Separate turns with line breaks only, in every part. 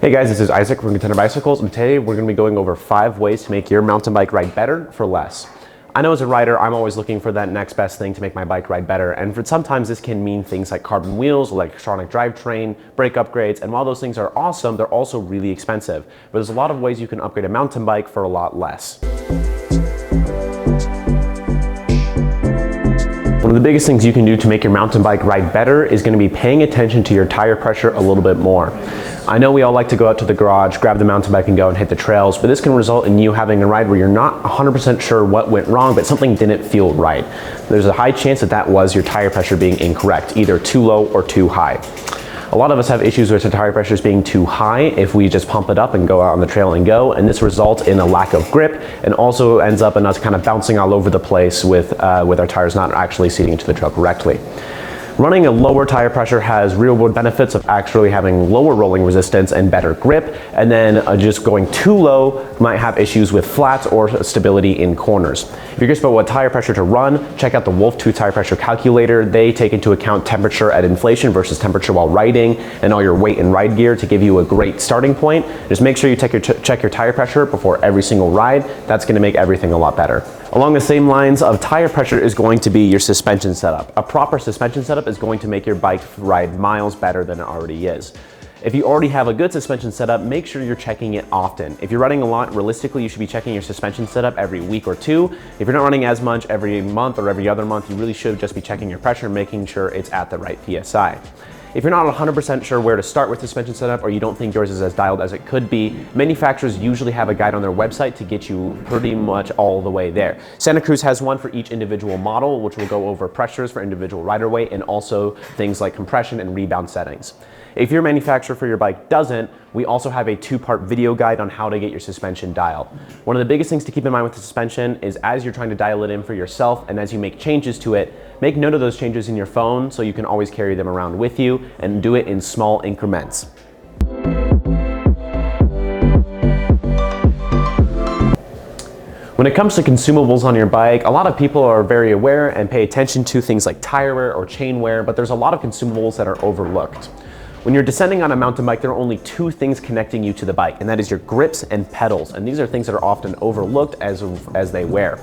Hey guys, this is Isaac from Contender Bicycles, and today we're going to be going over 5 ways to make your mountain bike ride better for less. I know as a rider, I'm always looking for that next best thing to make my bike ride better, and sometimes this can mean things like carbon wheels, electronic drivetrain, brake upgrades, and while those things are awesome, they're also really expensive. But there's a lot of ways you can upgrade a mountain bike for a lot less. One of the biggest things you can do to make your mountain bike ride better is going to be paying attention to your tire pressure a little bit more. I know we all like to go out to the garage, grab the mountain bike and go and hit the trails, but this can result in you having a ride where you're not 100% sure what went wrong, but something didn't feel right. There's a high chance that that was your tire pressure being incorrect, either too low or too high. A lot of us have issues with the tire pressures being too high if we just pump it up and go out on the trail and go, and this results in a lack of grip and also ends up in us kind of bouncing all over the place with our tires not actually seating into the trail correctly. Running a lower tire pressure has real world benefits of actually having lower rolling resistance and better grip, and then just going too low might have issues with flats or stability in corners. If you're curious about what tire pressure to run, check out the Wolf 2 tire pressure calculator. They take into account temperature at inflation versus temperature while riding and all your weight and ride gear to give you a great starting point. Just make sure you check your tire pressure before every single ride. That's going to make everything a lot better. Along the same lines of tire pressure is going to be your suspension setup. A proper suspension setup is going to make your bike ride miles better than it already is. If you already have a good suspension setup, make sure you're checking it often. If you're running a lot, realistically, you should be checking your suspension setup every week or two. If you're not running as much every month or every other month, you really should just be checking your pressure and making sure it's at the right PSI. If you're not 100% sure where to start with suspension setup or you don't think yours is as dialed as it could be, manufacturers usually have a guide on their website to get you pretty much all the way there. Santa Cruz has one for each individual model, which will go over pressures for individual rider weight and also things like compression and rebound settings. If your manufacturer for your bike doesn't, we also have a 2-part video guide on how to get your suspension dialed. One of the biggest things to keep in mind with the suspension is as you're trying to dial it in for yourself and as you make changes to it, make note of those changes in your phone so you can always carry them around with you and do it in small increments. When it comes to consumables on your bike, a lot of people are very aware and pay attention to things like tire wear or chain wear, but there's a lot of consumables that are overlooked. When you're descending on a mountain bike, there are only 2 things connecting you to the bike, and that is your grips and pedals. And these are things that are often overlooked as they wear.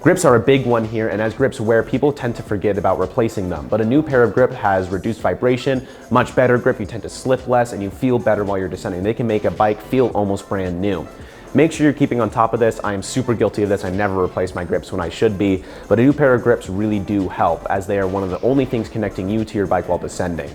Grips are a big one here, and as grips wear, people tend to forget about replacing them. But a new pair of grip has reduced vibration, much better grip, you tend to slip less, and you feel better while you're descending. They can make a bike feel almost brand new. Make sure you're keeping on top of this. I am super guilty of this. I never replace my grips when I should be, but a new pair of grips really do help, as they are one of the only things connecting you to your bike while descending.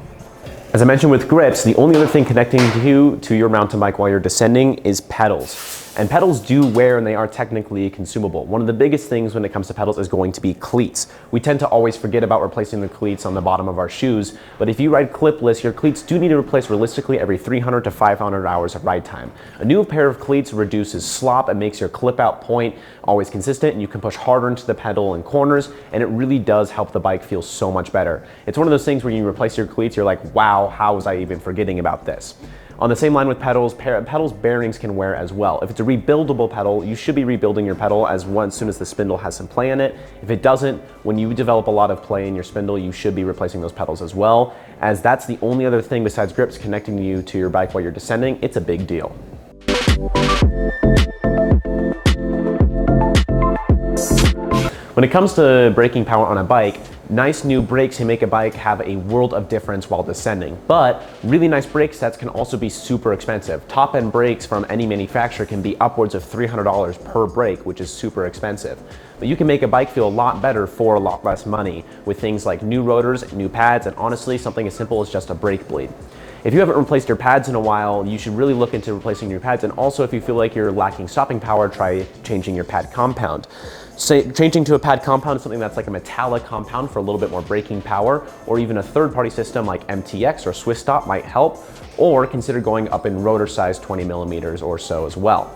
As I mentioned with grips, the only other thing connecting you to your mountain bike while you're descending is pedals. And pedals do wear and they are technically consumable. One of the biggest things when it comes to pedals is going to be cleats. We tend to always forget about replacing the cleats on the bottom of our shoes, but if you ride clipless, your cleats do need to replace realistically every 300 to 500 hours of ride time. A new pair of cleats reduces slop and makes your clip out point always consistent, and you can push harder into the pedal and corners, and it really does help the bike feel so much better. It's one of those things where you replace your cleats, you're like, wow, how was I even forgetting about this? On the same line with pedals, pedals bearings can wear as well. If it's a rebuildable pedal, you should be rebuilding your pedal as soon as the spindle has some play in it. If it doesn't, when you develop a lot of play in your spindle, you should be replacing those pedals as well, as that's the only other thing besides grips connecting you to your bike while you're descending. It's a big deal. When it comes to braking power on a bike, nice new brakes can make a bike have a world of difference while descending, but really nice brake sets can also be super expensive. Top-end brakes from any manufacturer can be upwards of $300 per brake, which is super expensive. But you can make a bike feel a lot better for a lot less money with things like new rotors, new pads, and honestly, something as simple as just a brake bleed. If you haven't replaced your pads in a while, you should really look into replacing your pads, and also if you feel like you're lacking stopping power, try changing your pad compound. Changing to a pad compound is something that's like a metallic compound for a little bit more braking power, or even a third-party system like MTX or Swiss Stop might help, or consider going up in rotor size 20 millimeters or so as well.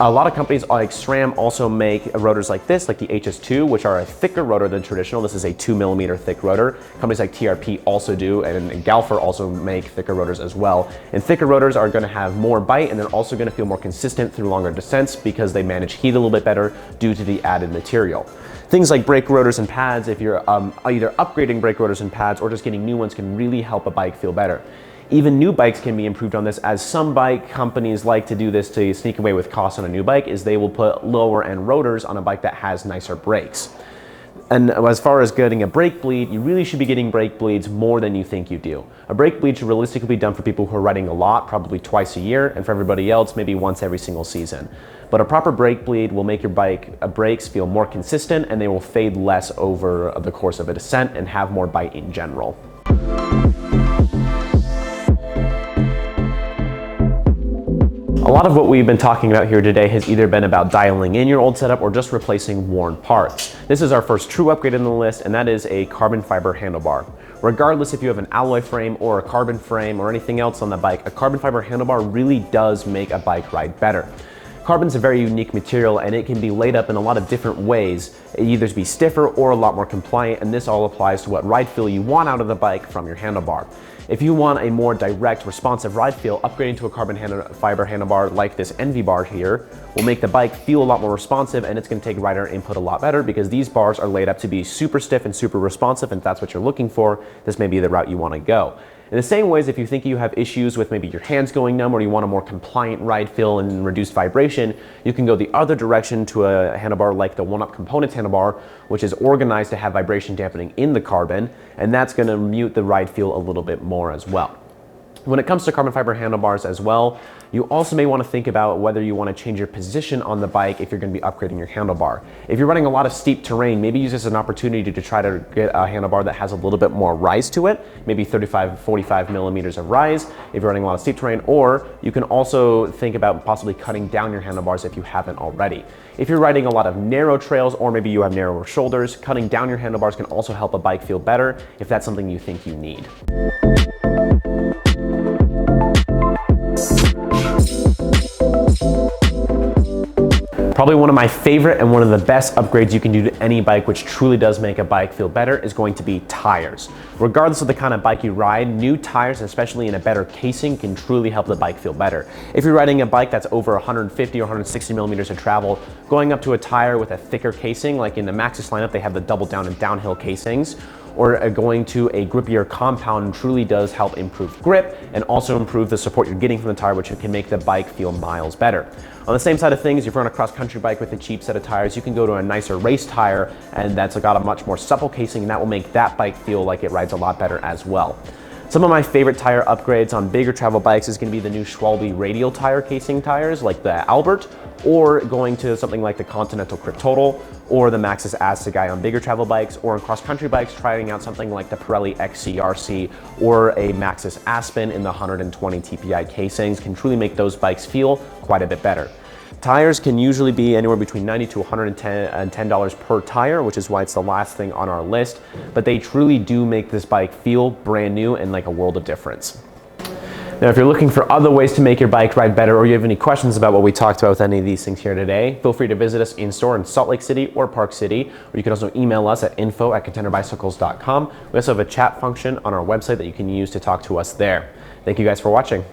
A lot of companies like SRAM also make rotors like this, like the HS2, which are a thicker rotor than traditional. This is a 2mm thick rotor. Companies like TRP also do, and Galfer also make thicker rotors as well. And thicker rotors are going to have more bite, and they're also going to feel more consistent through longer descents because they manage heat a little bit better due to the added material. Things like brake rotors and pads, if you're either upgrading brake rotors and pads or just getting new ones, can really help a bike feel better. Even new bikes can be improved on this, as some bike companies like to do this to sneak away with costs on a new bike, is they will put lower end rotors on a bike that has nicer brakes. And as far as getting a brake bleed, you really should be getting brake bleeds more than you think you do. A brake bleed should realistically be done for people who are riding a lot, probably twice a year, and for everybody else, maybe once every single season. But a proper brake bleed will make your brakes feel more consistent, and they will fade less over the course of a descent and have more bite in general. A lot of what we've been talking about here today has either been about dialing in your old setup or just replacing worn parts. This is our first true upgrade in the list, and that is a carbon fiber handlebar. Regardless if you have an alloy frame or a carbon frame or anything else on the bike, a carbon fiber handlebar really does make a bike ride better. Carbon's a very unique material, and it can be laid up in a lot of different ways, either to be stiffer or a lot more compliant, and this all applies to what ride feel you want out of the bike from your handlebar. If you want a more direct, responsive ride feel, upgrading to a carbon fiber handlebar like this Envy bar here will make the bike feel a lot more responsive, and it's going to take rider input a lot better because these bars are laid up to be super stiff and super responsive, and if that's what you're looking for, this may be the route you want to go. In the same ways, if you think you have issues with maybe your hands going numb or you want a more compliant ride feel and reduced vibration, you can go the other direction to a handlebar like the One Up Components handlebar, which is organized to have vibration dampening in the carbon, and that's going to mute the ride feel a little bit more as well. When it comes to carbon fiber handlebars as well, you also may want to think about whether you want to change your position on the bike if you're going to be upgrading your handlebar. If you're running a lot of steep terrain, maybe use this as an opportunity to try to get a handlebar that has a little bit more rise to it, maybe 35, 45 millimeters of rise if you're running a lot of steep terrain, or you can also think about possibly cutting down your handlebars if you haven't already. If you're riding a lot of narrow trails, or maybe you have narrower shoulders, cutting down your handlebars can also help a bike feel better if that's something you think you need. Probably one of my favorite and one of the best upgrades you can do to any bike, which truly does make a bike feel better, is going to be tires. Regardless of the kind of bike you ride, new tires, especially in a better casing, can truly help the bike feel better. If you're riding a bike that's over 150 or 160 millimeters of travel, going up to a tire with a thicker casing, like in the Maxxis lineup, they have the double down and downhill casings, or going to a grippier compound truly does help improve grip and also improve the support you're getting from the tire, which can make the bike feel miles better. On the same side of things, if you're on a cross-country bike with a cheap set of tires, you can go to a nicer race tire, and that's got a much more supple casing, and that will make that bike feel like it rides a lot better as well. Some of my favorite tire upgrades on bigger travel bikes is going to be the new Schwalbe radial tire casing tires like the Albert, or going to something like the Continental Crit Total or the Maxxis Assegai on bigger travel bikes, or on cross-country bikes trying out something like the Pirelli XCRC or a Maxxis Aspen in the 120 TPI casings can truly make those bikes feel quite a bit better. Tires can usually be anywhere between $90 to $110 per tire, which is why it's the last thing on our list, but they truly do make this bike feel brand new and like a world of difference. Now, if you're looking for other ways to make your bike ride better, or you have any questions about what we talked about with any of these things here today, feel free to visit us in store in Salt Lake City or Park City, or you can also email us at info@contenderbicycles.com. We also have a chat function on our website that you can use to talk to us there. Thank you guys for watching.